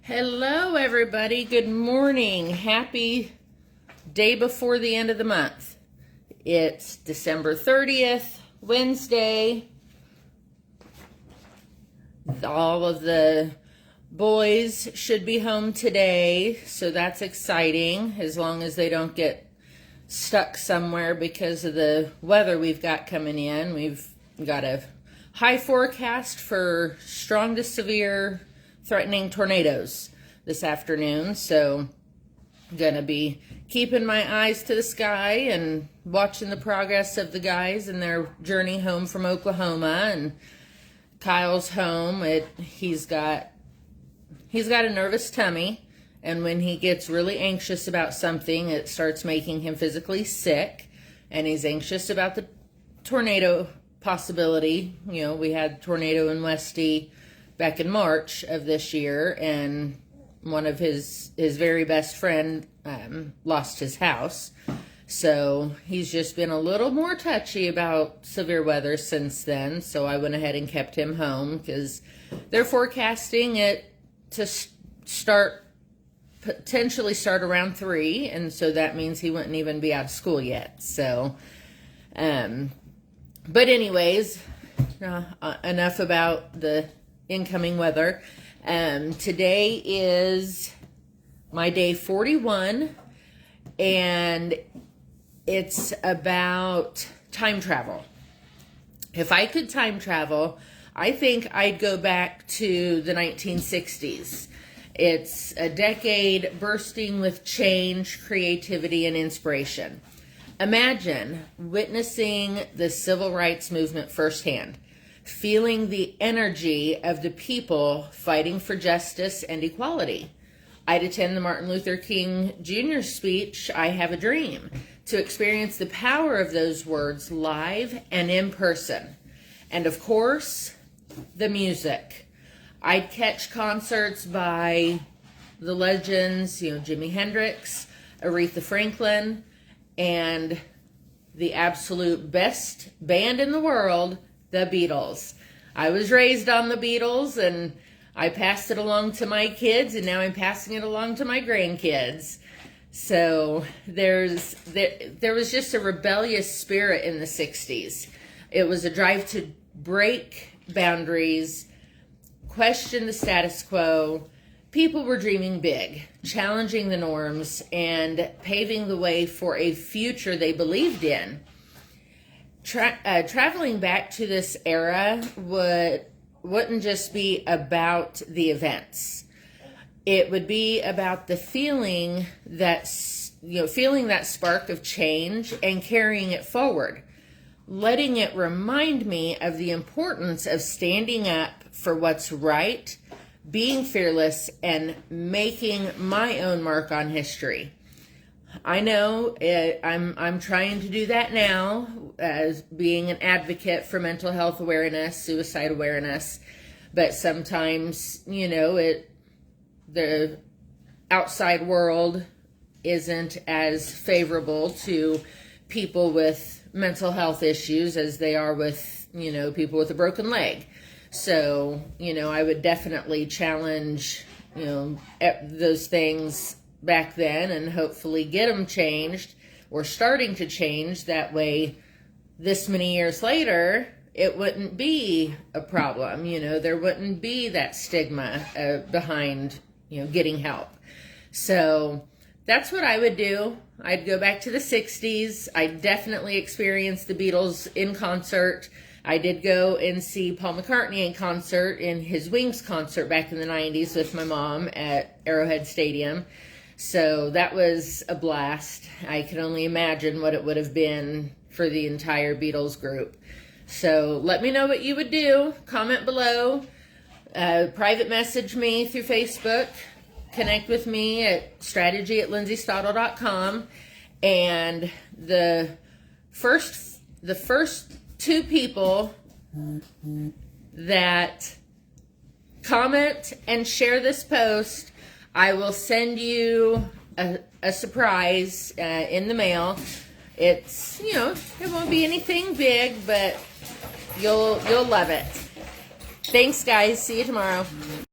Hello, everybody. Good morning. Happy day before the end of the month. It's December 30th, Wednesday. All of the boys should be home today, so that's exciting, as long as they don't get stuck somewhere because of the weather we've got coming in. We've got a high forecast for strong to severe threatening tornadoes this afternoon, so I'm gonna be keeping my eyes to the sky and watching the progress of the guys and their journey home from Oklahoma. And Kyle's home. He's got a nervous tummy, and when he gets really anxious about something, it starts making him physically sick, and he's anxious about the tornado possibility. You know, we had tornado in Westy back in March of this year, and one of his very best friend lost his house. So he's just been a little more touchy about severe weather since then. So I went ahead and kept him home because they're forecasting it to potentially start around 3. And so that means he wouldn't even be out of school yet. So, but anyways, enough about the incoming weather. Today is my day 41, and it's about time travel. If I could time travel, I think I'd go back to the 1960s. It's a decade bursting with change, creativity, and inspiration. Imagine witnessing the civil rights movement firsthand, feeling the energy of the people fighting for justice and equality. I'd attend the Martin Luther King Jr. speech, "I Have a Dream," to experience the power of those words live and in person. And of course, the music. I'd catch concerts by the legends, Jimi Hendrix, Aretha Franklin, and the absolute best band in the world, the Beatles. I was raised on the Beatles, and I passed it along to my kids, and now I'm passing it along to my grandkids. So there was just a rebellious spirit in the 60s. It was a drive to break boundaries, question the status quo. People were dreaming big, challenging the norms, and paving the way for a future they believed in. Traveling back to this era wouldn't just be about the events. It would be about the feeling that spark of change and carrying it forward, letting it remind me of the importance of standing up for what's right, being fearless, and making my own mark on history. I know I'm trying to do that now as being an advocate for mental health awareness, suicide awareness, but sometimes, the outside world isn't as favorable to people with mental health issues as they are with, people with a broken leg. So, I would definitely challenge, those things back then and hopefully get them changed or starting to change. That way, this many years later, it wouldn't be a problem. There wouldn't be that stigma behind, getting help. So that's what I would do. I'd go back to the 60s. I definitely experienced the Beatles in concert. I did go and see Paul McCartney in concert in his Wings concert back in the 90s with my mom at Arrowhead Stadium. So that was a blast. I can only imagine what it would have been for the entire Beatles group. So let me know what you would do. Comment below. Private message me through Facebook. Connect with me at strategy@lindsaystottle.com. And the first 2 people that comment and share this post, I will send you a surprise in the mail. It's, it won't be anything big, but you'll love it. Thanks, guys. See you tomorrow.